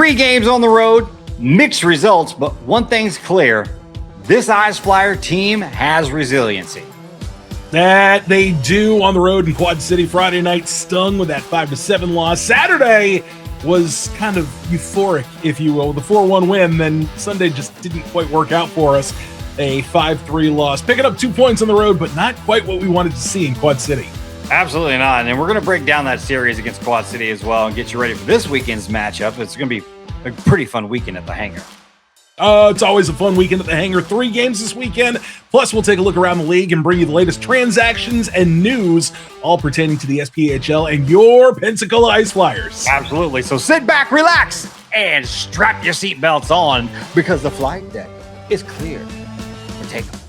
3 games on the road, mixed results, but one thing's clear. This Ice Flyer team has resiliency. That they do on the road in Quad City. Friday night stung with that 5-7 loss. Saturday was kind of euphoric, if you will, the 4-1 win. Then Sunday just didn't quite work out for us. A 5-3 loss. Picking up 2 points on the road, but not quite what we wanted to see in Quad City. Absolutely not. And we're going to break down that series against Quad City as well and get you ready for this weekend's matchup. It's going to be a pretty fun weekend at the Hangar. It's always a fun weekend at the Hangar. 3 games this weekend. Plus, we'll take a look around the league and bring you the latest transactions and news, all pertaining to the SPHL and your Pensacola Ice Flyers. Absolutely. So sit back, relax, and strap your seatbelts on because the flight deck is clear for takeoff.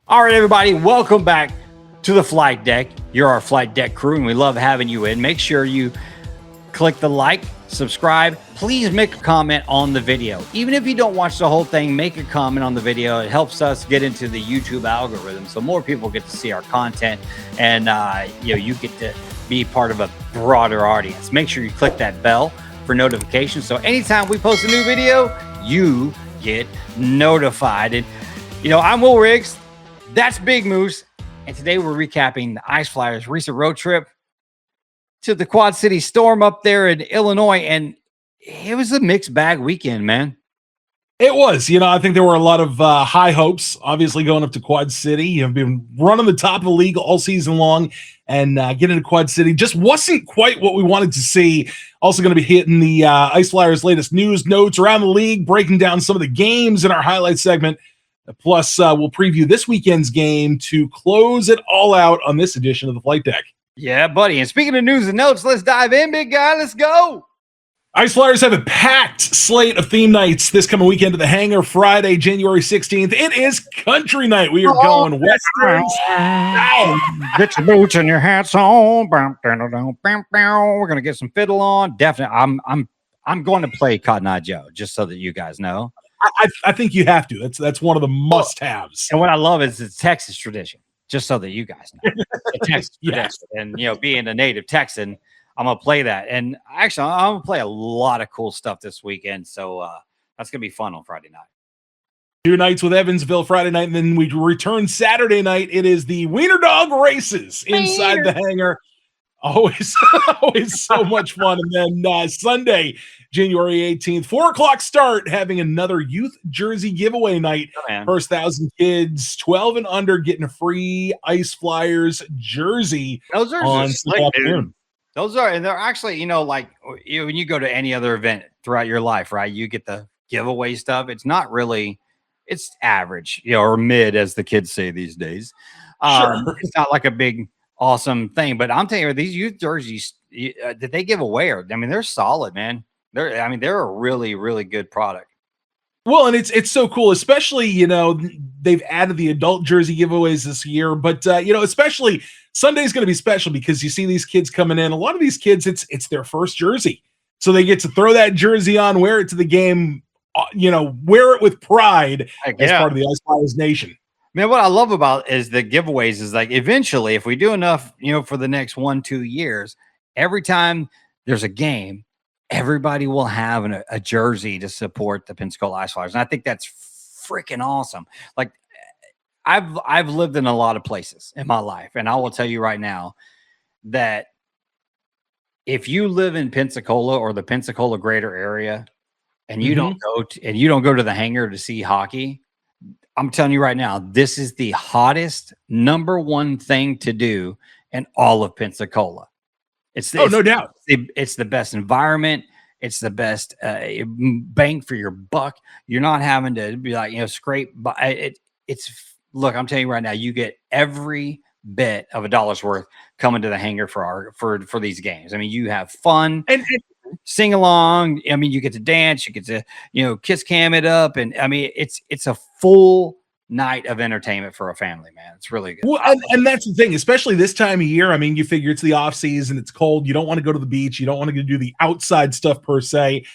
All right, everybody, welcome back to the flight deck. You're our flight deck crew, and we love having you in. Make sure you click the like, subscribe. Please make a comment on the video. Even if you don't watch the whole thing, make a comment on the video. It helps us get into the YouTube algorithm, so more people get to see our content, and you get to be part of a broader audience. Make sure you click that bell for notifications, so anytime we post a new video, you get notified. And I'm Will Riggs. That's Big Moose, and today we're recapping the Ice Flyers' recent road trip to the Quad City Storm up there in Illinois, and it was a mixed bag weekend, man. It was. I think there were a lot of high hopes, obviously, going up to Quad City. You've been running the top of the league all season long, and getting to Quad City just wasn't quite what we wanted to see. Also going to be hitting the Ice Flyers' latest news, notes around the league, breaking down some of the games in our highlight segment. Plus, we'll preview this weekend's game to close it all out on this edition of the Flight Deck. Yeah, buddy. And speaking of news and notes, let's dive in, big guy. Let's go. Ice Flyers have a packed slate of theme nights this coming weekend at the Hangar. Friday, January 16th. It is country night. We are going westerns. Get your boots and your hats on. We're gonna get some fiddle on. Definitely. I'm going to play Cotton Eye Joe, just so that you guys know. I think you have to. That's one of the must-haves. And what I love is it's Texas tradition, just so that you guys know. It's Texas Yes. tradition. And, being a native Texan, I'm going to play that. And actually, I'm going to play a lot of cool stuff this weekend. So that's going to be fun on Friday night. 2 nights with Evansville Friday night, and then we return Saturday night. It is the Weiner Dog races inside the Hangar. Always so much fun. And then Sunday, January 18th, 4:00 start, having another youth jersey giveaway night. First 1,000 kids, 12 and under, getting a free Ice Flyers jersey. Those are on slick, dude. Those are, and they're actually, when you go to any other event throughout your life, right? You get the giveaway stuff. It's not really, it's average, or mid, as the kids say these days. Sure. It's not like a big, awesome thing, but I'm telling you, these youth jerseys that they give away they're solid, man. They're a really, really good product. Well, and it's so cool, especially, they've added the adult jersey giveaways this year, but especially Sunday's going to be special because you see these kids coming in. A lot of these kids, it's their first jersey. So they get to throw that jersey on, wear it to the game, wear it with pride as part of the Ice Flyers Nation. Man, what I love about is the giveaways is like eventually, if we do enough, for the next 1-2 years, every time there's a game, everybody will have a jersey to support the Pensacola Ice Flyers. And I think that's freaking awesome. Like I've lived in a lot of places in my life, and I will tell you right now that if you live in Pensacola or the Pensacola greater area and you don't go to the Hangar to see hockey, I'm telling you right now, this is the hottest #1 thing to do in all of Pensacola. No doubt. It's the best environment. It's the best bang for your buck. You're not having to be like, scrape. Look, I'm telling you right now, you get every bit of $1 worth coming to the Hangar for these games. I mean, you have fun. And sing along. I mean, you get to dance, you get to, kiss cam it up. And I mean, it's a full night of entertainment for a family, man. It's really good. Well, and that's the thing, especially this time of year. I mean, you figure it's the off season, it's cold. You don't want to go to the beach. You don't want to do the outside stuff per se.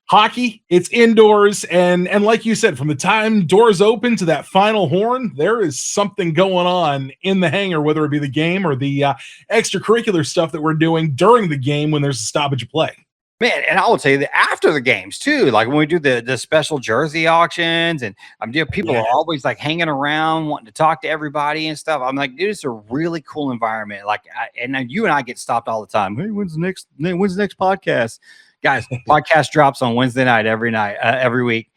Hockey, it's indoors. And like you said, from the time doors open to that final horn, there is something going on in the hangar, whether it be the game or the extracurricular stuff that we're doing during the game when there's a stoppage of play. Man, and I will tell you that after the games too, like when we do the special jersey auctions, and people are always like hanging around, wanting to talk to everybody and stuff. I'm like, dude, it's a really cool environment. Like, and then you and I get stopped all the time. Hey, when's the next podcast, guys? Podcast drops on Wednesday night, every week,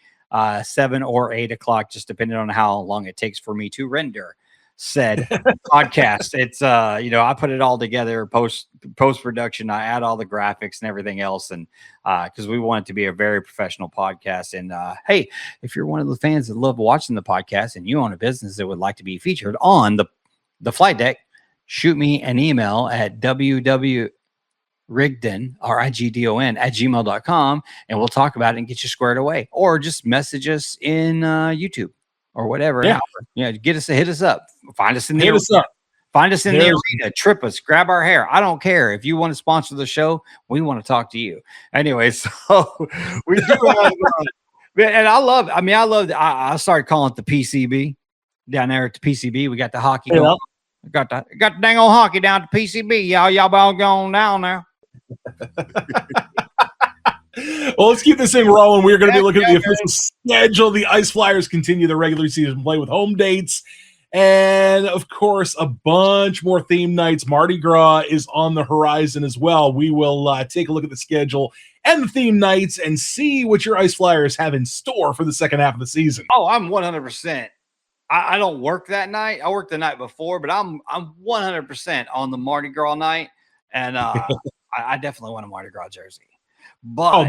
7 or 8 o'clock, just depending on how long it takes for me to render said podcast. It's I put it all together, post production. I add all the graphics and everything else, and because we want it to be a very professional podcast. And hey, if you're one of the fans that love watching the podcast and you own a business that would like to be featured on the flight deck, shoot me an email at www.rigdon rigdon@gmail.com, and we'll talk about it and get you squared away, or just message us in YouTube or whatever. Yeah. Hit us up. Find us in the arena, trip us, grab our hair. I don't care. If you want to sponsor the show, we want to talk to you. Anyway, so we do have, and I started calling it the PCB down there at the PCB. We got the hockey going. Got the dang old hockey down at the PCB. Y'all all going down there. Well, let's keep this thing rolling. We're going to be looking at the official schedule. The Ice Flyers continue the regular season play with home dates. And, of course, a bunch more theme nights. Mardi Gras is on the horizon as well. We will take a look at the schedule and the theme nights and see what your Ice Flyers have in store for the second half of the season. Oh, I'm 100%. I don't work that night. I worked the night before, but I'm 100% on the Mardi Gras night. And I definitely want a Mardi Gras jersey. But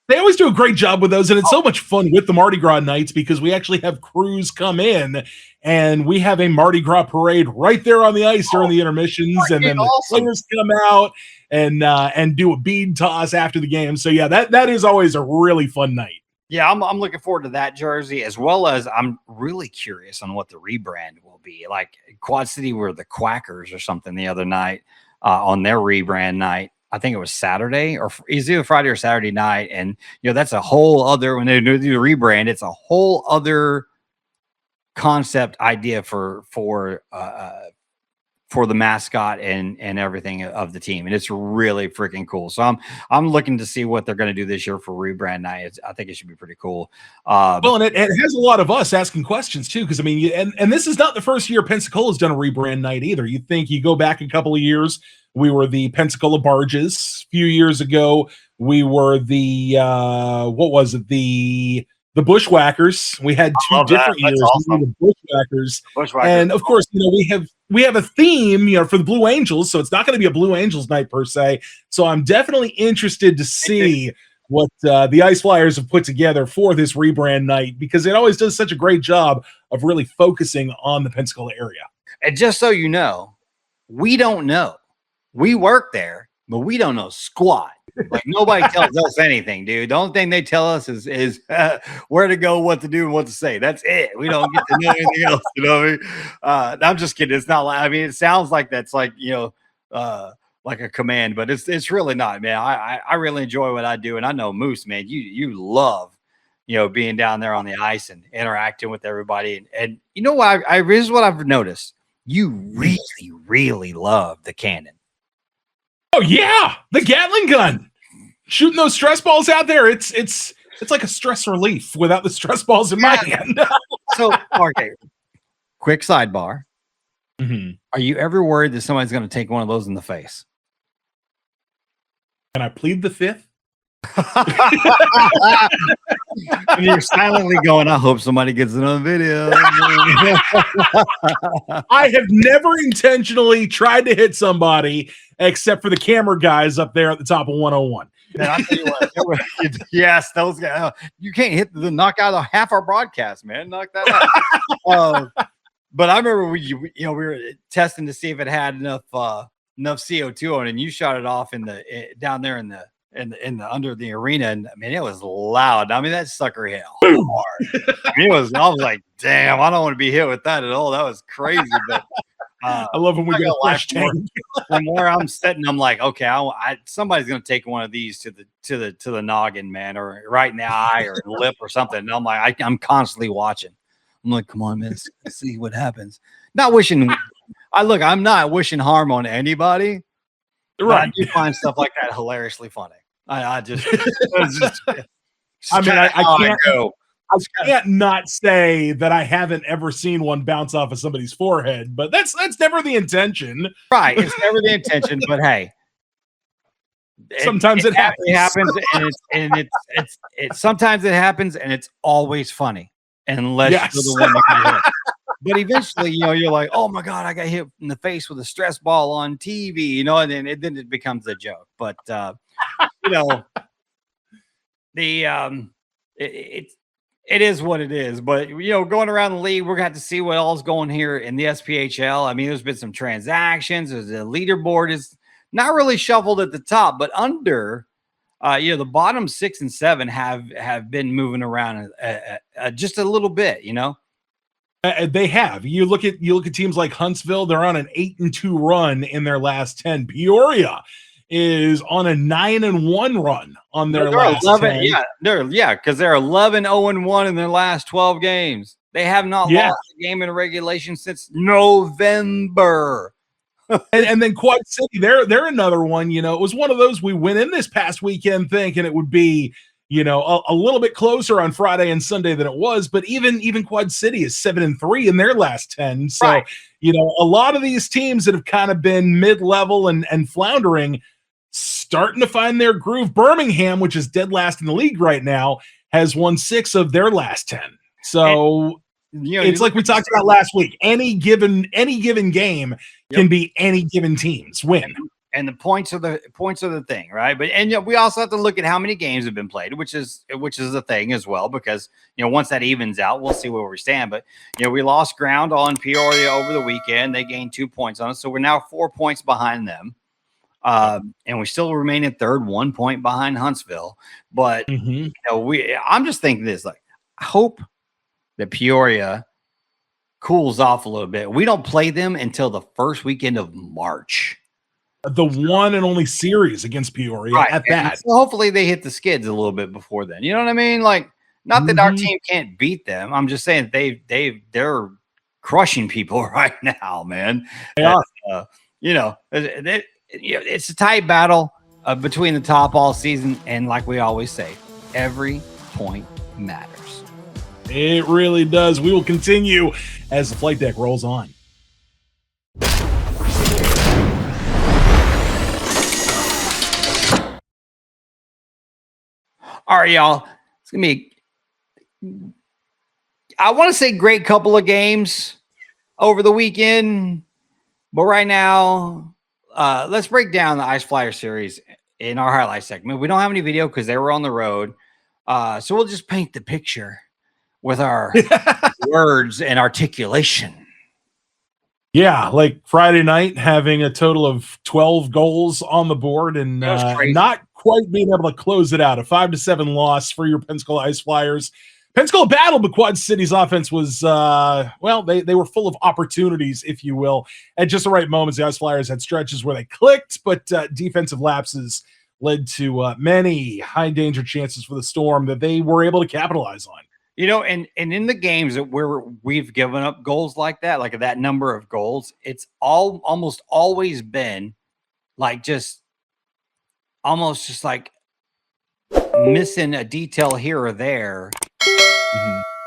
they always do a great job with those, and it's so much fun with the Mardi Gras nights because we actually have crews come in and we have a Mardi Gras parade right there on the ice during the intermissions, and then the players come out and do a bead toss after the game. So yeah, that is always a really fun night. Yeah, I'm looking forward to that jersey, as well as I'm really curious on what the rebrand will be. Like Quad City were the Quackers or something the other night on their rebrand night. I think it was Saturday, or it's either Friday or Saturday night. And, that's a whole other, when they do the rebrand, it's a whole other concept idea for the mascot and everything of the team. And it's really freaking cool. So I'm looking to see what they're going to do this year for rebrand night. I think it should be pretty cool. Well, and it has a lot of us asking questions too. Cause I mean, and this is not the first year Pensacola's done a rebrand night either. You think you go back a couple of years, we were the Pensacola Barges. A few years ago, we were the the Bushwhackers. We had two different years. Awesome. We were the Bushwhackers. And of course, we have a theme, for the Blue Angels, so it's not going to be a Blue Angels night per se. So I'm definitely interested to see what the Ice Flyers have put together for this rebrand night, because it always does such a great job of really focusing on the Pensacola area. And just so you know, we don't know. We work there, but we don't know squat. Like nobody tells us anything, dude. The only thing they tell us is where to go, what to do, and what to say. That's it. We don't get to know anything else. You know what I mean? I'm just kidding. It's not like, it sounds like that's like, like a command, but it's really not, man. I really enjoy what I do. And I know Moose, man, you love, being down there on the ice and interacting with everybody. And you know what? This is what I've noticed. You really, really love the cannon. Oh yeah, the Gatling gun, shooting those stress balls out there. It's like a stress relief without the stress balls in my hand. So, okay, quick sidebar. Mm-hmm. Are you ever worried that somebody's going to take one of those in the face? Can I plead the fifth? And you're silently going, I hope somebody gets it on video. I have never intentionally tried to hit somebody except for the camera guys up there at the top of 101. Man, I tell you what, yes, those guys. You can't hit the knock out of half our broadcast, man. Knock that out. But I remember we were testing to see if it had enough CO2 on it, and you shot it off down there in in the under the arena, and I mean it was loud. I mean that sucker hit hard. I mean, I was like, damn, I don't want to be hit with that at all. That was crazy. But I love when we get a fresh tank. From where I'm sitting, I'm like, okay, somebody's gonna take one of these to the noggin, man, or right in the eye or lip or something. And I'm like, I'm constantly watching. I'm like, come on, man, let's see what happens. Not wishing. I'm not wishing harm on anybody. Right. I do find stuff like that hilariously funny. I can't not say that I haven't ever seen one bounce off of somebody's forehead, but that's never the intention. Right. It's never the intention, but hey. Sometimes it happens. It happens and it's sometimes it happens and it's always funny. Unless you're the one that got hit. But eventually, you're like, oh my God, I got hit in the face with a stress ball on TV, and then it becomes a joke. But it is what it is. But going around the league, we're going to have to see what all's going here in the SPHL. I mean, there's been some transactions. The leaderboard is not really shuffled at the top, but under the bottom 6 and 7 have been moving around just a little bit, They have. You look at teams like Huntsville, they're on an 8-2 run in their last 10. Peoria is on a 9-1 run on their last 10. Yeah, because they're 11-0-1 in their last 12 games. They have not lost a game in regulation since November. and then Quad City, they're another one. It was one of those we went in this past weekend thinking it would be a little bit closer on Friday and Sunday than it was, but even Quad City is 7-3 in their last 10. So, right. A lot of these teams that have kind of been mid-level and floundering, starting to find their groove. Birmingham, which is dead last in the league right now, has won 6 of their last 10. So it's like we talked about last week. Any given game can be any given team's win. And the points are the thing, right? But we also have to look at how many games have been played, which is the thing as well, because once that evens out, we'll see where we stand. But we lost ground on Peoria over the weekend. They gained 2 points on us, so we're now 4 points behind them, and we still remain in third, 1 point behind Huntsville. But I'm just thinking this: like, I hope that Peoria cools off a little bit. We don't play them until the first weekend of March. The one and only series against Peoria at that. So hopefully they hit the skids a little bit before then. You know what I mean? Like, not that our team can't beat them. I'm just saying they're crushing people right now, man. It's a tight battle between the top all season, and like we always say, every point matters. It really does. We will continue as the flight deck rolls on. All right, y'all. It's going to be, I want to say, great couple of games over the weekend. But right now, let's break down the Ice Flyer series in our highlight segment. We don't have any video because they were on the road. So we'll just paint the picture with our words and articulation. Yeah, like Friday night, having a total of 12 goals on the board and not quite being able to close it out. A 5-7 loss for your Pensacola Ice Flyers. Pensacola battled, but Quad City's offense was, they were full of opportunities, if you will. At just the right moments, the Ice Flyers had stretches where they clicked, but defensive lapses led to many high-danger chances for the Storm that they were able to capitalize on. And in the games where we've given up goals like that number of goals, it's almost always been like almost just like missing a detail here or there,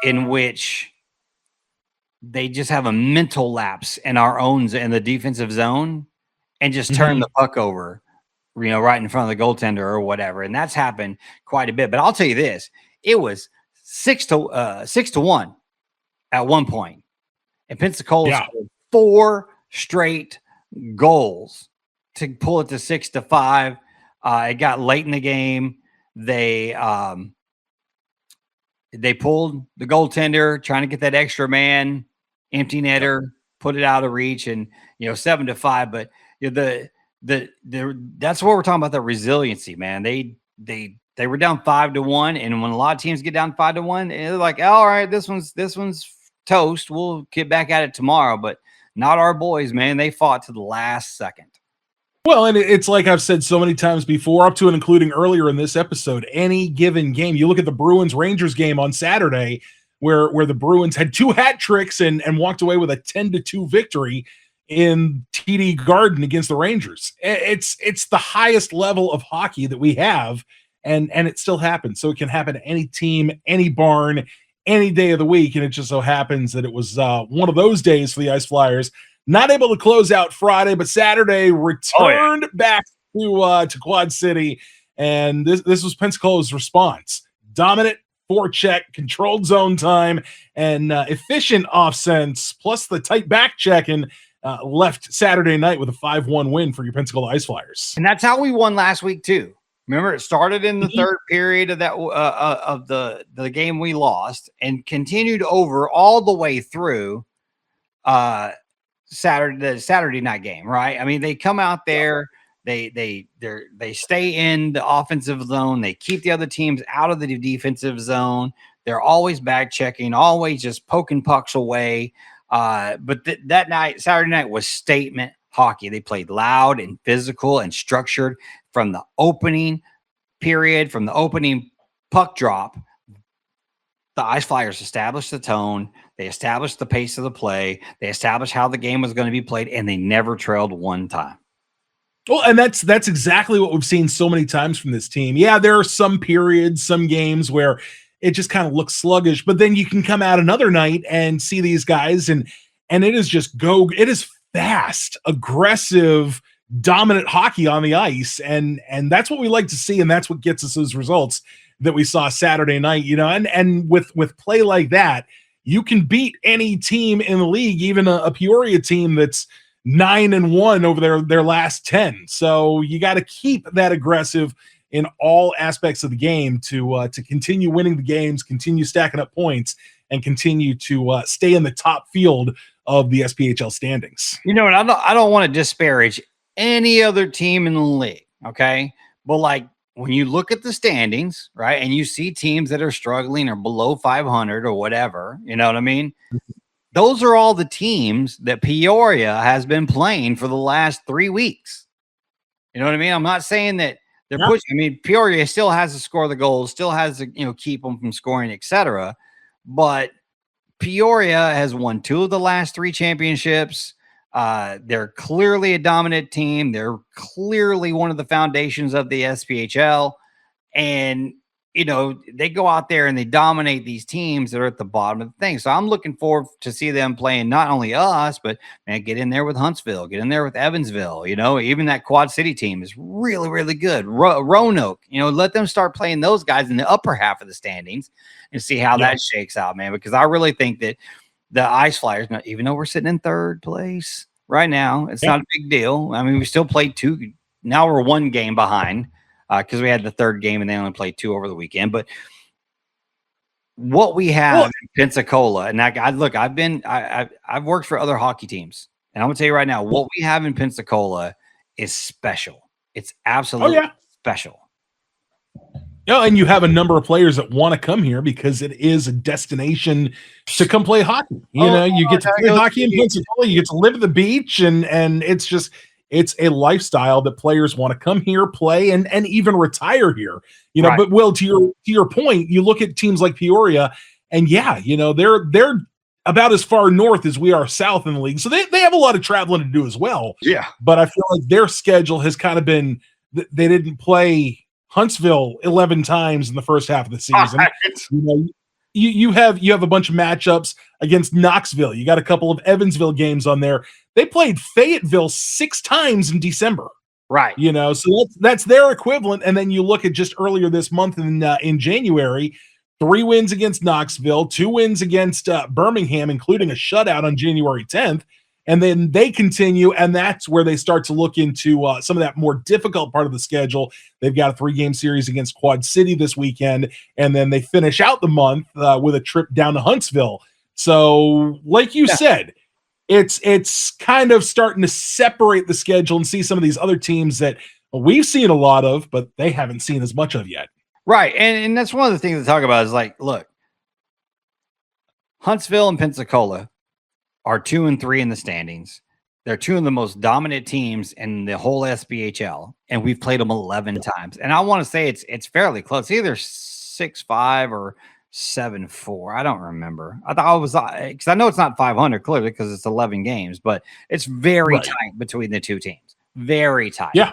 in which they just have a mental lapse in our own in the defensive zone and just turn the puck over, right in front of the goaltender or whatever. And that's happened quite a bit. But I'll tell you this, it was 6-1 at one point, and Pensacola scored 4 straight goals to pull it to 6-5. It got late in the game. They pulled the goaltender, trying to get that extra man, empty netter, put it out of reach, and 7-5. But that's what we're talking about, the resiliency, man. They were down 5-1, and when a lot of teams get down 5-1, they're like, all right, this one's toast. We'll get back at it tomorrow. But not our boys, man. They fought to the last second. Well, and it's like I've said so many times before, up to and including earlier in this episode, any given game, you look at the Bruins-Rangers game on Saturday, where the Bruins had 2 hat tricks and walked away with a 10-2 victory in TD Garden against the Rangers. It's the highest level of hockey that we have, and it still happens. So it can happen to any team, any barn, any day of the week, and it just so happens that it was one of those days for the Ice Flyers. Not able to close out Friday, but Saturday returned back to Quad City, and this was Pensacola's response. Dominant forecheck, controlled zone time, and efficient offense, plus the tight back check, and left Saturday night with a 5-1 win for your Pensacola Ice Flyers. And that's how we won last week too. Remember, it started in the third period of that of the game we lost, and continued over all the way through the Saturday night game, right? I mean, they come out there, they stay in the offensive zone, they keep the other teams out of the defensive zone. They're always back checking, always just poking pucks away. But that night, Saturday night, was statement hockey. They played loud and physical and structured from the opening period, from the opening puck drop. The Ice Flyers established the tone. They established the pace of the play. They established how the game was going to be played, and they never trailed one time. Well, and that's exactly what we've seen so many times from this team. Yeah, there are some periods, some games where it just kind of looks sluggish, but then you can come out another night and see these guys, and it is just it is fast, aggressive, dominant hockey on the ice, and that's what we like to see, and that's what gets us those results that we saw Saturday night. And with play like that, you can beat any team in the league, even a Peoria team that's 9-1 over their last 10. So you got to keep that aggressive in all aspects of the game to continue winning the games, continue stacking up points, and continue to stay in the top field of the SPHL standings. And I don't want to disparage any other team in the league, okay? But like, when you look at the standings, right, and you see teams that are struggling or below 500 or whatever, you know what I mean? Those are all the teams that Peoria has been playing for the last 3 weeks. You know what I mean? I'm not saying that they're pushing. I mean, Peoria still has to score the goals, still has to, keep them from scoring, etc. But Peoria has won 2 of the last 3 championships. They're clearly a dominant team. They're clearly one of the foundations of the SPHL. And, they go out there and they dominate these teams that are at the bottom of the thing. So I'm looking forward to see them playing not only us, but man, get in there with Huntsville, get in there with Evansville. Even that Quad City team is really, really good. Roanoke, let them start playing those guys in the upper half of the standings and see how that shakes out, man, because I really think that the Ice Flyers, even though we're sitting in third place right now, it's not a big deal. I mean, we still played 2. Now we're 1 game behind because we had the third game and they only played 2 over the weekend. But what we have in Pensacola, and I've worked for other hockey teams, and I'm gonna tell you right now, what we have in Pensacola is special. It's absolutely special. And you have a number of players that want to come here because it is a destination to come play hockey. You get to play hockey in Pensacola, you get to live at the beach, and it's a lifestyle that players want to come here, play, and even retire here. Right. But Will, to your point, you look at teams like Peoria, and they're about as far north as we are south in the league, so they have a lot of traveling to do as well. Yeah, but I feel like their schedule has kind of been they didn't play Huntsville 11 times in the first half of the season. You have a bunch of matchups against Knoxville. You got a couple of Evansville games on there. They played Fayetteville 6 times in December. Right. So that's their equivalent. And then you look at just earlier this month in January, 3 wins against Knoxville, 2 wins against Birmingham, including a shutout on January 10th. And then they continue, and that's where they start to look into some of that more difficult part of the schedule. They've got a 3-game series against Quad City this weekend, and then they finish out the month with a trip down to Huntsville. So, like you said, it's kind of starting to separate the schedule and see some of these other teams that we've seen a lot of, but they haven't seen as much of yet. Right. And that's one of the things to talk about is like, look, Huntsville and Pensacola are 2 and 3 in the standings. They're two of the most dominant teams in the whole SBHL, and we've played them 11 times. And I want to say it's fairly close, either 6-5 or 7-4. I don't remember. I thought I was because I know it's not 500 clearly because it's 11 games, but it's very tight between the two teams. Very tight. Yeah.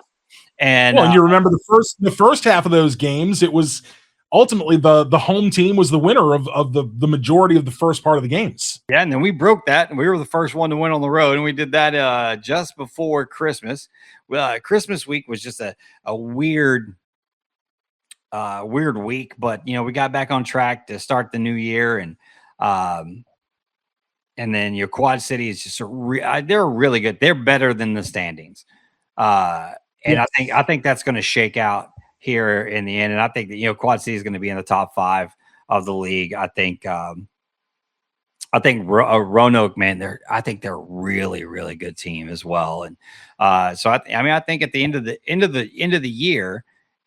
And well, and you remember the first half of those games, it was ultimately the home team was the winner of the majority of the first part of the games. Yeah, and then we broke that, and we were the first one to win on the road, and we did that just before Christmas. Well, Christmas week was just a weird week, but we got back on track to start the new year, and then your Quad City is just they're really good. They're better than the standings, and I think that's going to shake out here in the end. And I think that Quad City is going to be in the top 5 of the league. I think Roanoke, man, I think they're a really, really good team as well. And so I think at the end of the year,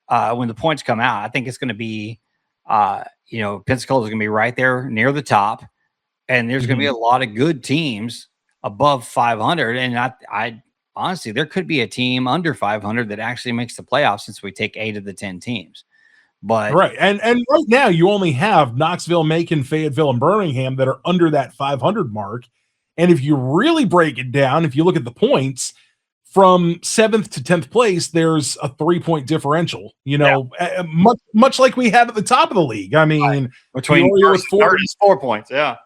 when the points come out, I think it's going to be Pensacola is going to be right there near the top, and there's going to be a lot of good teams above 500. And I honestly, there could be a team under 500 that actually makes the playoffs since we take 8 of the 10 teams. But right. And right now you only have Knoxville, Macon, Fayetteville, and Birmingham that are under that 500 mark. And if you really break it down, if you look at the points from 7th to 10th place, there's a 3-point differential, much like we had at the top of the league. I mean, between Peoria with 4 points. Yeah.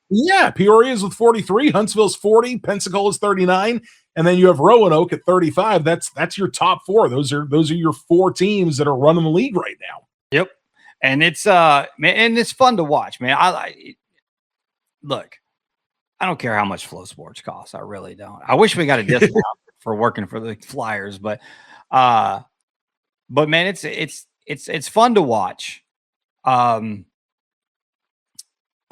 Yeah. Peoria's with 43, Huntsville's 40, Pensacola's 39. And then you have Roanoke at 35. That's your top 4. Those are your 4 teams that are running the league right now. Yep. And it's fun to watch, man. Look, I don't care how much Flow Sports costs. I really don't. I wish we got a discount for working for the Flyers, but man, it's fun to watch. I'm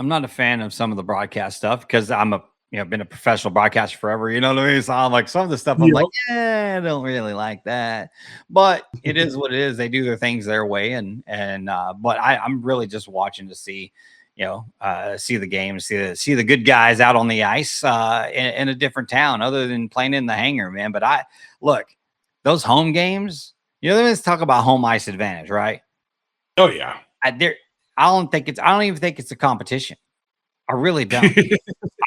not a fan of some of the broadcast stuff because I'm been a professional broadcaster forever. You know what I mean? So I'm like, some of the stuff I'm like, I don't really like that, but it is what it is. They do their things their way. But I'm really just watching to see, see the games, see the good guys out on the ice in a different town other than playing in the hangar, man. But look, those home games, let's talk about home ice advantage, right? Oh yeah. I don't even think it's a competition. I really don't.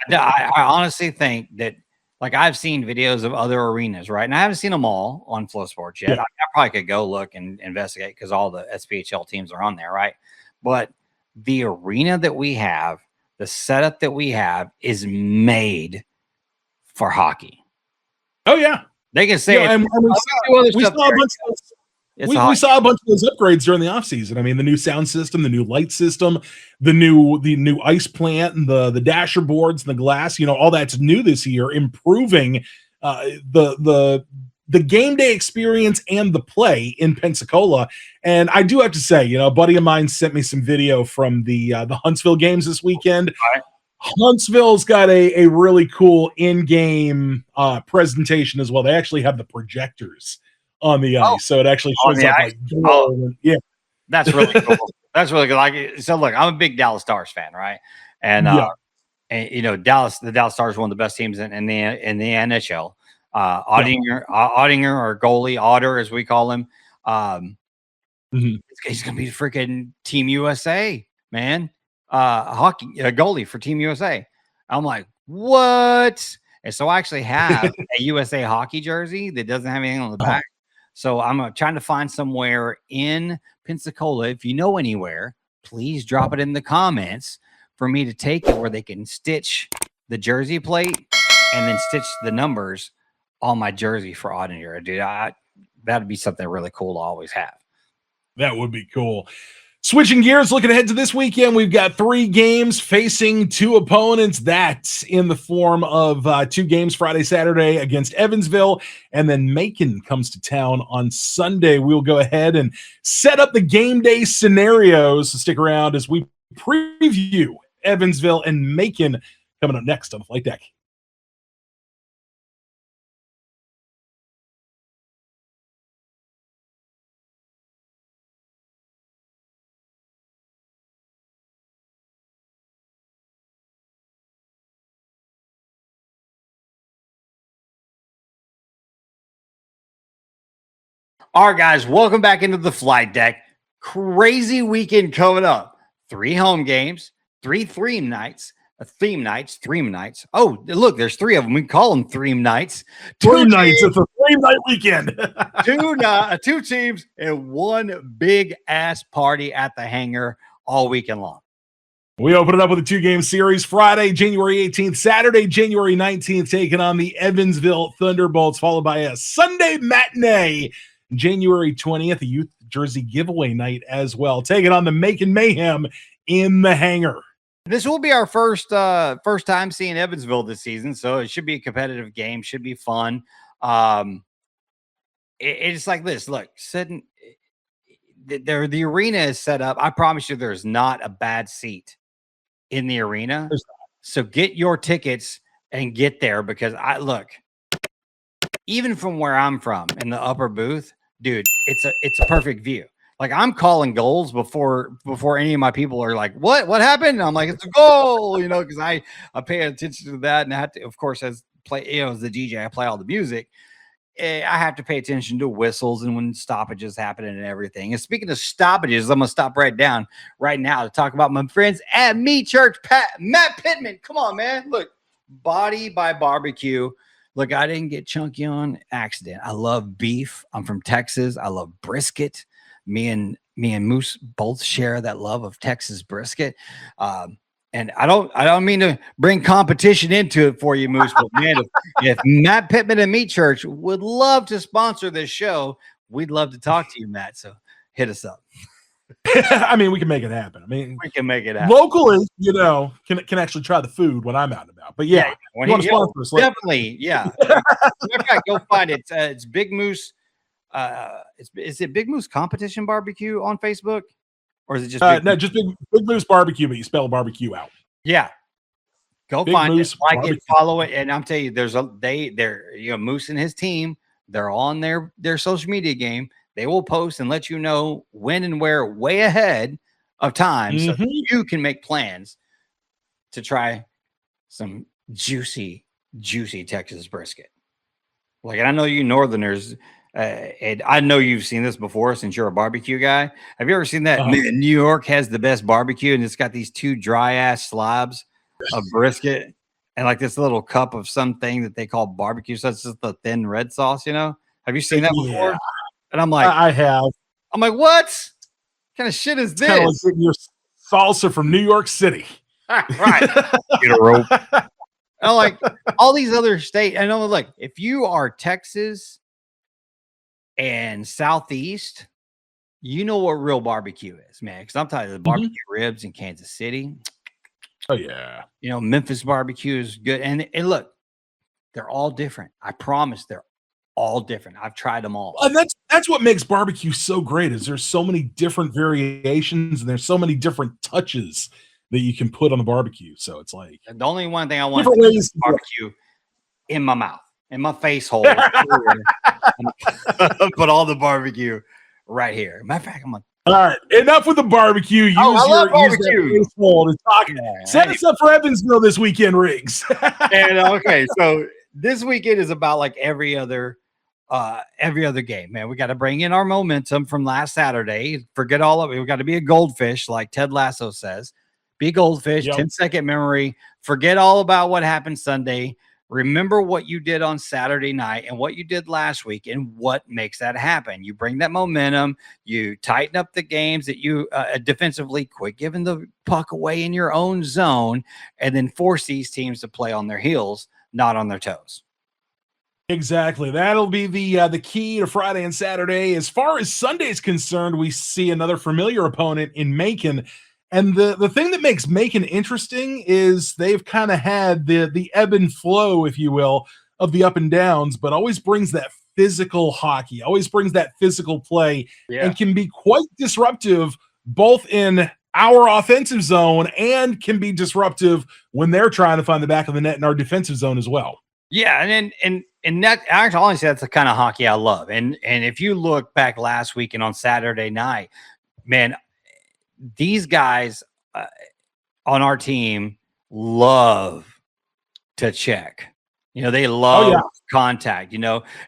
I honestly think that, like, I've seen videos of other arenas, right? And I haven't seen them all on Flow Sports yet. I probably could go look and investigate because all the SPHL teams are on there, right? But the arena that we have, the setup that we have is made for hockey. Oh, yeah. They can say we saw a bunch of those upgrades during the offseason. I mean, the new sound system, the new light system, the new ice plant, and the dasher boards and the glass. All that's new this year, improving the game day experience and the play in Pensacola. And I do have to say, a buddy of mine sent me some video from the Huntsville games this weekend. Huntsville's got a really cool in-game presentation as well. They actually have the projectors on the ice, so it actually shows up like yeah. That's really cool. That's really good. Like, so look, I'm a big Dallas Stars fan, right? And the Dallas Stars are one of the best teams in the NHL. Ottinger or goalie Otter, as we call him. He's gonna be freaking Team USA, man. Hockey goalie for Team USA. I'm like, what? And so I actually have a USA hockey jersey that doesn't have anything on the back. So I'm trying to find somewhere in Pensacola. If you know anywhere, please drop it in the comments for me to take it where they can stitch the jersey plate and then stitch the numbers on my jersey for Ottinger. Dude, that'd be something really cool to always have. That would be cool. Switching gears, looking ahead to this weekend, we've got 3 games facing 2 opponents. That's in the form of 2 games Friday, Saturday against Evansville, and then Macon comes to town on Sunday. We'll go ahead and set up the game day scenarios. So stick around as we preview Evansville and Macon coming up next on the Flight Deck. All right, guys, welcome back into the flight deck. Crazy weekend coming up. 3 home games, 3 theme nights, theme nights. Oh, look, there's 3 of them. We can call them theme nights. Threem nights. It's a Threem night weekend. Two teams, and one big ass party at the Hangar all weekend long. We open it up with a 2-game series Friday, January 18th, Saturday, January 19th, taking on the Evansville Thunderbolts, followed by a Sunday matinee, January 20th, a youth jersey giveaway night as well, taking on the Macon Mayhem in the Hangar. This will be our first time seeing Evansville this season, so it should be a competitive game, should be fun. It's like this. Look, the arena is set up. I promise you there's not a bad seat in the arena. So get your tickets and get there, because even from where I'm from in the upper booth, dude, it's a perfect view. Like, I'm calling goals before any of my people are like, what happened? And I'm like, it's a goal, because I pay attention to that, and I have to, of course, as the DJ, I play all the music. I have to pay attention to whistles and when stoppages happen and everything. And speaking of stoppages, I'm going to stop right now to talk about my friends at Meat Church. Matt Pittman. Come on, man. Look, Body by Barbecue. Look, I didn't get chunky on accident. I love beef. I'm from Texas. I love brisket. Me and Moose both share that love of Texas brisket. And I don't mean to bring competition into it for you, Moose, but man, if Matt Pittman and Meat Church would love to sponsor this show, we'd love to talk to you, Matt. So hit us up. I mean, we can make it happen. I mean, we can make it happen. Locally, can actually try the food when I'm out and about. But yeah, when you sponsor us, definitely, yeah. Go find it. It's Big Moose. Is it Big Moose Competition Barbecue on Facebook? Or is it just just Big Moose Barbecue, but you spell barbecue out. Yeah. Go Big find Moose it, like Barbecue. it, follow it. And I'm telling you, they're Moose and his team, they're on their social media game. They will post and let you know when and where way ahead of time, so you can make plans to try some juicy Texas brisket. Like, and I know you Northerners, and I know you've seen this before since you're a barbecue guy. Have you ever seen that New York has the best barbecue, and it's got these 2 dry ass slabs of brisket and like this little cup of something that they call barbecue? So it's just the thin red sauce, Have you seen that before? Yeah. And I'm like, I have. I'm like, what kind of shit is this? Kind of like getting your salsa from New York City. Right. Get a rope. And like all these other states, I know, like, if you are Texas and Southeast, you know what real barbecue is, man. Because I'm talking the barbecue ribs in Kansas City. Oh yeah. Memphis barbecue is good. And look, they're all different. I promise they're all different. I've tried them all. And that's what makes barbecue so great, is there's so many different variations and there's so many different touches that you can put on the barbecue. So it's like, the only one thing I want is barbecue in my mouth, in my face hole. Put all the barbecue right here. Matter of fact, I'm like, all right, enough with the barbecue. I love barbecue. Set us up for Evansville this weekend, Riggs. And okay, so this weekend is about like every other game, man. We got to bring in our momentum from last Saturday. Forget all of it. We got to be a goldfish, like Ted Lasso says. Be a goldfish, 10-second memory. Forget all about what happened Sunday. Remember what you did on Saturday night and what you did last week and what makes that happen. You bring that momentum. You tighten up the games that you defensively, quit giving the puck away in your own zone, and then force these teams to play on their heels, not on their toes. Exactly. That'll be the key to Friday and Saturday. As far as Sunday is concerned, we see another familiar opponent in Macon. And the thing that makes Macon interesting is they've kind of had the ebb and flow, if you will, of the up and downs, but always brings that physical hockey, always brings that physical play, and can be quite disruptive both in our offensive zone and can be disruptive when they're trying to find the back of the net in our defensive zone as well. Yeah, and that actually, honestly, that's the kind of hockey I love. And if you look back last week and on Saturday night, man, these guys on our team love to check They Oh love yeah. contact,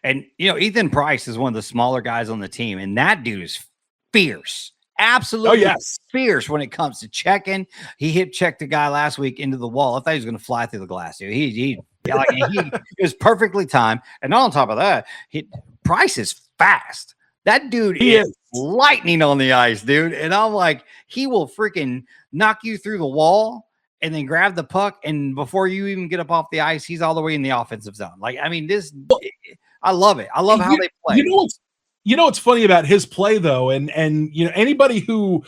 and Ethan Price is one of the smaller guys on the team, and that dude is fierce, Oh absolutely yes. fierce when it comes to checking. He hip checked a guy last week into the wall. I thought he was going to fly through the glass, dude. He was perfectly timed, and on top of that, Price is fast. That dude He is is. lightning on the ice, dude. And I'm like, he will freaking knock you through the wall and then grab the puck, and before you even get up off the ice, he's all the way in the offensive zone. Like, I mean, I love it. I love how they play. What's funny about his play though, and anybody who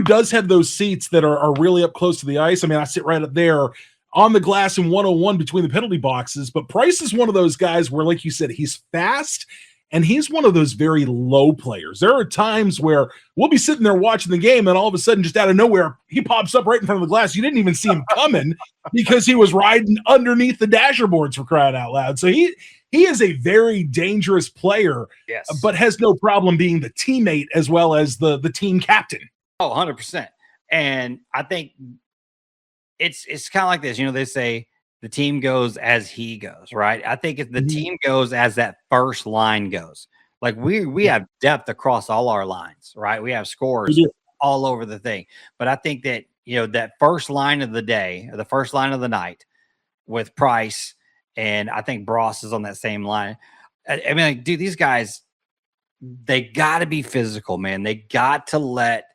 does have those seats that are really up close to the ice. I mean, I sit right up there on the glass in 101 between the penalty boxes, but Price is one of those guys where, like you said, he's fast. And he's one of those very low players. There are times where we'll be sitting there watching the game, and all of a sudden, just out of nowhere, he pops up right in front of the glass. You didn't even see him coming because he was riding underneath the dasher boards, for crying out loud. So he is a very dangerous player, yes, but has no problem being the teammate as well as the team captain. Oh, 100%. And I think it's kind of like this. They say the team goes as he goes, right? I think if the team goes as that first line goes. Like we have depth across all our lines, right? We have scores all over the thing. But I think that, that first line of the day, or the first line of the night with Price, and I think Bross is on that same line. I mean, like, dude, these guys, they got to be physical, man. They got to let,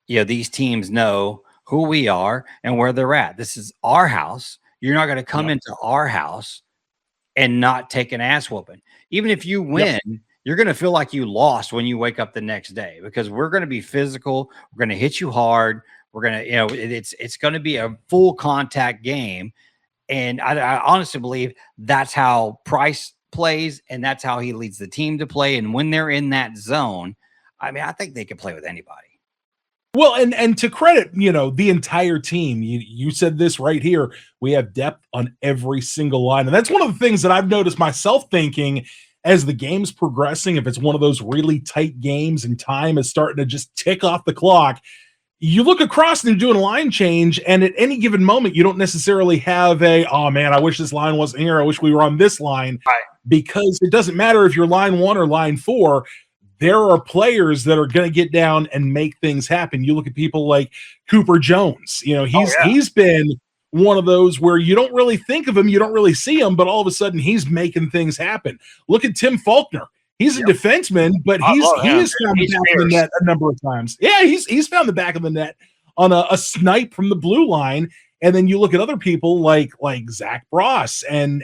these teams know who we are and where they're at. This is our house. You're not going to come into our house and not take an ass whooping. Even if you win, you're going to feel like you lost when you wake up the next day, because we're going to be physical. We're going to hit you hard. We're going to, it's going to be a full contact game. And I honestly believe that's how Price plays, and that's how he leads the team to play. And when they're in that zone, I mean, I think they can play with anybody. Well, and to credit, the entire team, you said this right here. We have depth on every single line. And that's one of the things that I've noticed myself thinking as the game's progressing. If it's one of those really tight games and time is starting to just tick off the clock, you look across and you're doing a line change, and at any given moment, you don't necessarily have oh man, I wish this line wasn't here. I wish we were on this line. Right. Because it doesn't matter if you're line 1 or line 4. There are players that are going to get down and make things happen. You look at people like Cooper Jones. He's been one of those where you don't really think of him, you don't really see him, but all of a sudden he's making things happen. Look at Tim Faulkner. He's a defenseman, but he has found the back of the net a number of times. Yeah, he's found the back of the net on a snipe from the blue line. And then you look at other people like Zach Bross and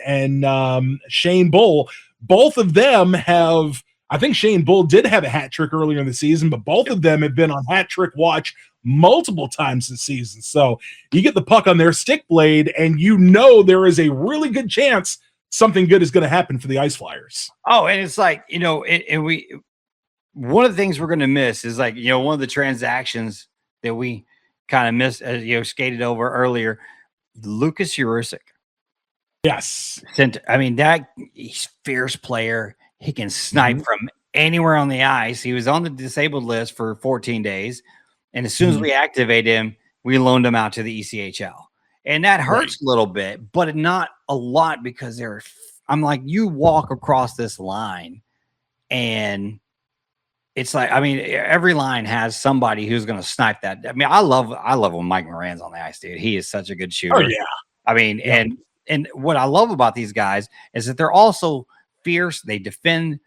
Shane Bull. Both of them have. I think Shane Bull did have a hat trick earlier in the season, but both of them have been on hat trick watch multiple times this season. So you get the puck on their stick blade, and there is a really good chance something good is going to happen for the Ice Flyers. Oh, and it's like, one of the things we're going to miss is, like, one of the transactions that we kind of missed, skated over earlier, Lucas Urisic. Yes. He's a fierce player. He can snipe from anywhere on the ice. He was on the disabled list for 14 days. And as soon as we activate him, we loaned him out to the ECHL. And that hurts a little bit, but not a lot, because I'm like, you walk across this line and it's like, I mean, every line has somebody who's going to snipe that. I mean, I love when Mike Moran's on the ice, dude. He is such a good shooter. Oh, yeah. I mean, and what I love about these guys is that they're also fierce. They defend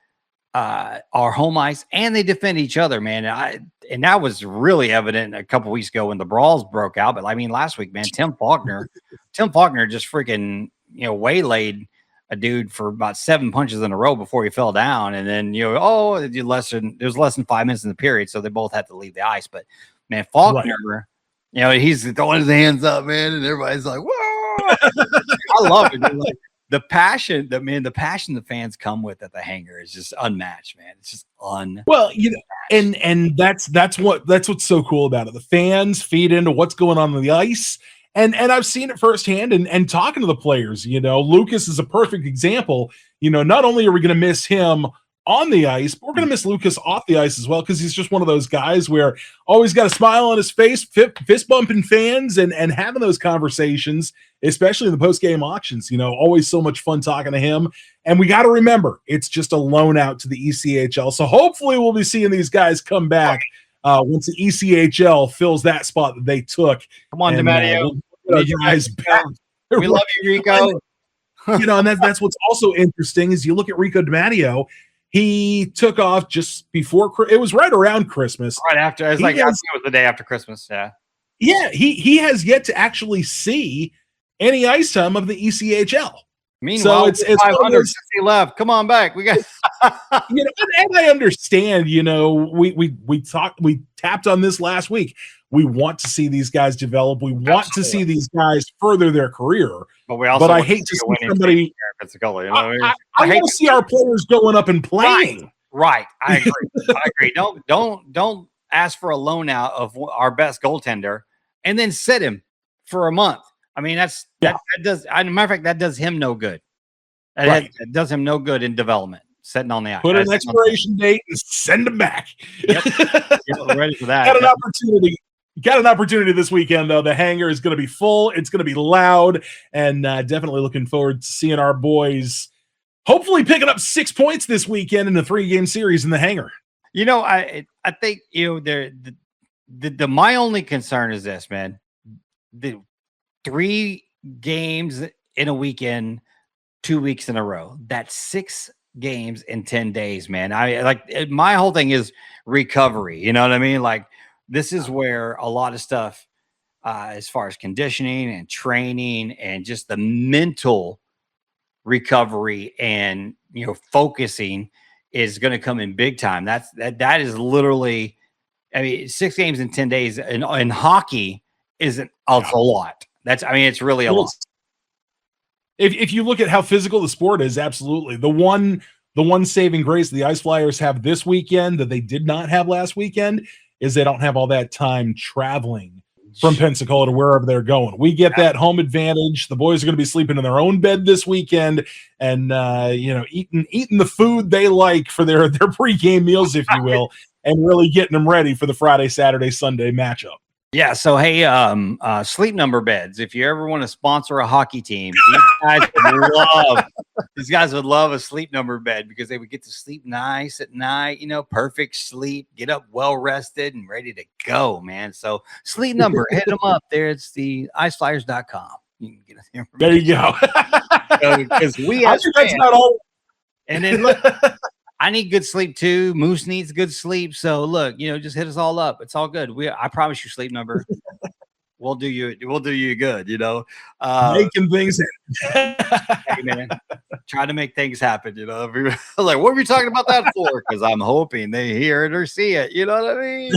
our home ice, and they defend each other, man. And that was really evident a couple weeks ago when the brawls broke out. But I mean, last week, man, Tim Faulkner just freaking waylaid a dude for about 7 punches in a row before he fell down. And then it was less than 5 minutes in the period, so they both had to leave the ice. But man, Faulkner, he's throwing his hands up, man, and everybody's like, whoa. I love it, dude. Like, the passion the fans come with at the Hangar is just unmatched, man. It's just unmatched. Well, and that's what's so cool about it. The fans feed into what's going on the ice, and I've seen it firsthand. And talking to the players, Lucas is a perfect example. Not only are we going to miss him on the ice, but we're going to miss Lucas off the ice as well, because he's just one of those guys where always got a smile on his face, fist bumping fans, and having those conversations, especially in the post-game auctions. Always so much fun talking to him. And we got to remember, it's just a loan out to the ECHL. So hopefully we'll be seeing these guys come back once the ECHL fills that spot that they took. Come on, DiMatteo. We love you, Rico. And that's what's also interesting is you look at Rico DiMatteo. He took off just before it was right around Christmas. Right after, it was the day after Christmas. Yeah. Yeah, he has yet to actually see any ice time of the ECHL. Meanwhile, so it's 500 since he left. Come on back. We got and I understand, we tapped on this last week. We want to see these guys develop. We want to see these guys further their career. But I hate to see somebody. Pensacola, I want to see our players going up and playing. Right. I agree. Don't ask for a loan out of our best goaltender and then sit him for a month. I mean, that does. As a matter of fact, that does him no good. It does him no good in development. Sitting on the ice. Put an expiration date and send him back. Yep. We're ready for that. Got an opportunity this weekend, though. The Hangar is going to be full. It's going to be loud, and definitely looking forward to seeing our boys hopefully picking up 6 points this weekend in a 3-game series in the Hangar. I think my only concern is this, man. The 3 games in a weekend, 2 weeks in a row. That's 6 games in 10 days, man. My whole thing is recovery. You know what I mean? Like, this is where a lot of stuff, as far as conditioning and training and just the mental recovery and focusing is going to come in big time. That is literally, 6 games in 10 days in hockey isn't a lot. It's really a lot. If you look at how physical the sport is, absolutely. The one saving grace the Ice Flyers have this weekend that they did not have last weekend is they don't have all that time traveling from Pensacola to wherever they're going. We get that home advantage. The boys are going to be sleeping in their own bed this weekend and eating the food they like for their pregame meals, if you will, and really getting them ready for the Friday, Saturday, Sunday matchup. Yeah. So, hey, Sleep Number beds. If you ever want to sponsor a hockey team, these guys would love a Sleep Number bed because they would get to sleep nice at night, perfect sleep, get up well rested and ready to go, man. So Sleep Number, hit them up there. It's the iceflyers.com. You can get it there you go. Because that's not all. And then look, I need good sleep too. Moose needs good sleep. So look, just hit us all up. It's all good. I promise you, Sleep Number. We'll do you good, making things happen. Hey, man, try to make things happen, like, what were we talking about that for? Because I'm hoping they hear it or see it, you know what I mean?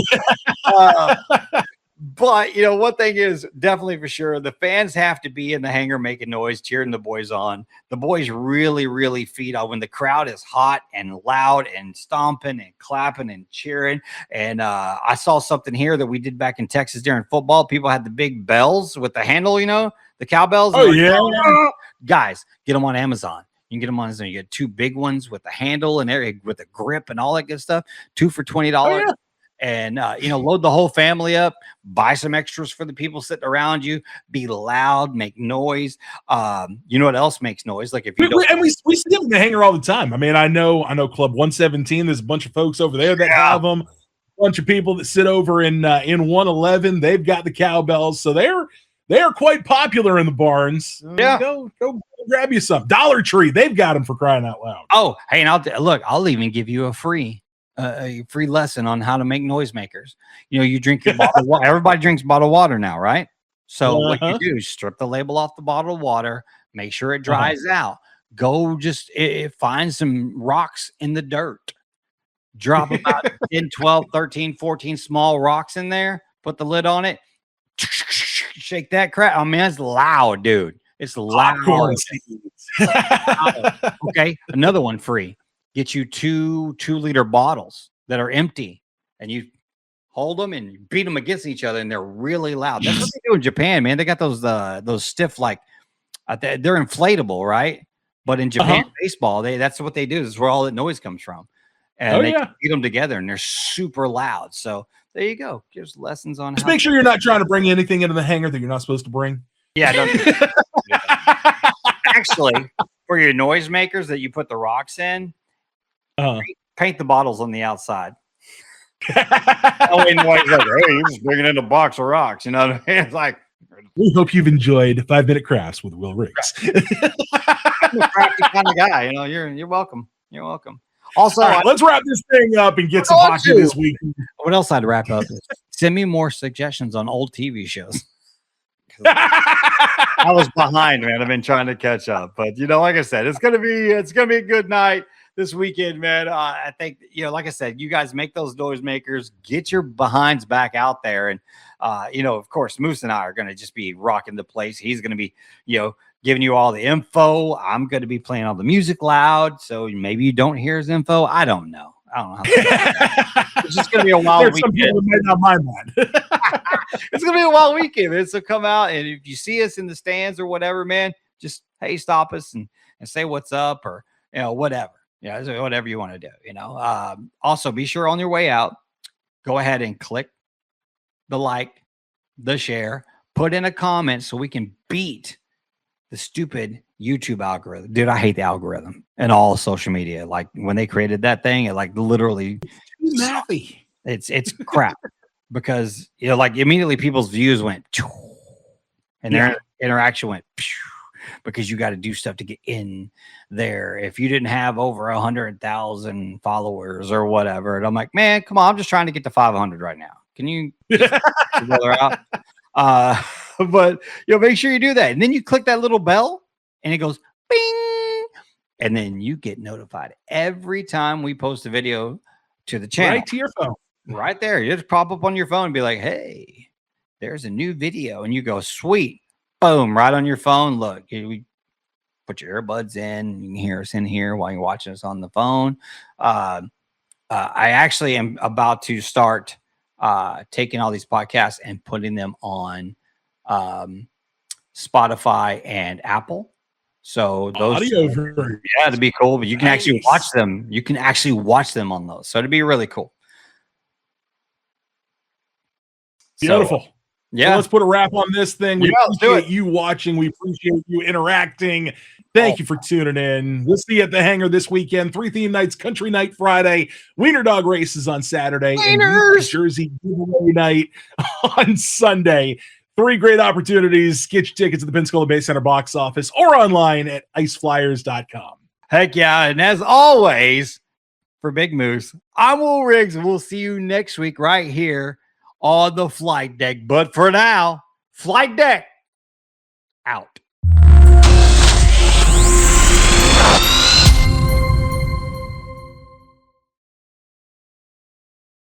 But one thing is definitely for sure, the fans have to be in the Hangar making noise, cheering the boys on. The boys really, really feed on when the crowd is hot and loud and stomping and clapping and cheering. And I saw something here that we did back in Texas during football. People had the big bells with the handle, the cowbells. Oh, yeah. Guys, get them on Amazon. You can get them on Amazon. You get 2 big ones with the handle and with the grip and all that good stuff. 2 for $20. Oh, yeah. And, load the whole family up, buy some extras for the people sitting around you, be loud, make noise. You know what else makes noise? Like if you don't. And we see them in the Hangar all the time. I know Club 117. There's a bunch of folks over there that have them. A bunch of people that sit over in 111. They've got the cowbells. So they are quite popular in the barns. Yeah. Go grab you some. Dollar Tree. They've got them, for crying out loud. Oh, hey, and I'll even give you a free lesson on how to make noisemakers. You drink your bottle of water. Everybody drinks bottled water now, right? So what you do is strip the label off the bottled water, make sure it dries out. Go just find some rocks in the dirt. Drop about 10, 12, 13, 14 small rocks in there. Put the lid on it. Shake that crap. It's loud, dude. It's loud. Okay, another one free. Get you 2-liter bottles that are empty, and you hold them and you beat them against each other, and they're really loud. That's what they do in Japan, man. They got those stiff, like they're inflatable, right? But in Japan baseball, that's what they do. This is where all that noise comes from. and they beat them together, and they're super loud. So there you go. Gives lessons on just make sure you're not trying to bring anything into the hangar that you're not supposed to bring. Yeah, don't actually, for your noisemakers that you put the rocks in, paint the bottles on the outside. Only noise like, hey, you're just bringing in a box of rocks. You know what I mean? It's like, we hope you've enjoyed 5 Minute Crafts with Will Riggs. I'm a crafty kind of guy. You know, you're welcome. You're welcome. Also, let's wrap this thing up and get some hockey this week. What else I'd wrap up? Send me more suggestions on old TV shows. I was behind, man. I've been trying to catch up, but you know, like I said, it's gonna be a good night this weekend, man. I think, you know, like I said, you guys make those noisemakers, get your behinds back out there, and you know, of course, Moose and I are gonna just be rocking the place. He's gonna be, you know, giving you all the info. I'm gonna be playing all the music loud, so maybe you don't hear his info. I don't know. How it's just gonna be a wild weekend. Some people might not mind that. It's gonna be a wild weekend, man. So come out, and if you see us in the stands or whatever, man, just stop us and say what's up, or you know, whatever. Yeah, whatever you want to do. You know. Also, be sure on your way out, go ahead and click the like, the share, put in a comment so we can beat the stupid YouTube algorithm. Dude, I hate the algorithm and all social media. Like when they created that thing, it like literally it's crap because, you know, like immediately people's views went and their interaction went because you got to do stuff to get in there. If you didn't have over 100,000 followers or whatever, and I'm like, man, come on, I'm just trying to get to 500 right now. Can you out? But you know, make sure you do that, and then you click that little bell, and it goes bing, and then you get notified every time we post a video to the channel, right to your phone, right there. You just pop up on your phone and be like, "Hey, there's a new video," and you go, "Sweet." Boom, right on your phone. Look, we put your earbuds in. You can hear us in here while you're watching us on the phone. I actually am about to start taking all these podcasts and putting them on Spotify and Apple. So those, it'd be cool. But you can actually watch them. You can actually watch them on those. So it'd be really cool. Beautiful. So, yeah, so let's put a wrap on this thing. We appreciate you watching. We appreciate you interacting. Thank you for tuning in. We'll see you at the hangar this weekend. 3 theme nights, country night Friday, Wiener dog races on Saturday, and Jersey giveaway night on Sunday. 3 great opportunities. Get your tickets at the Pensacola Bay Center box office or online at iceflyers.com. Heck yeah. And as always, for Big Moose, I'm Will Riggs, and we'll see you next week right here on the flight deck. But for now, flight deck out.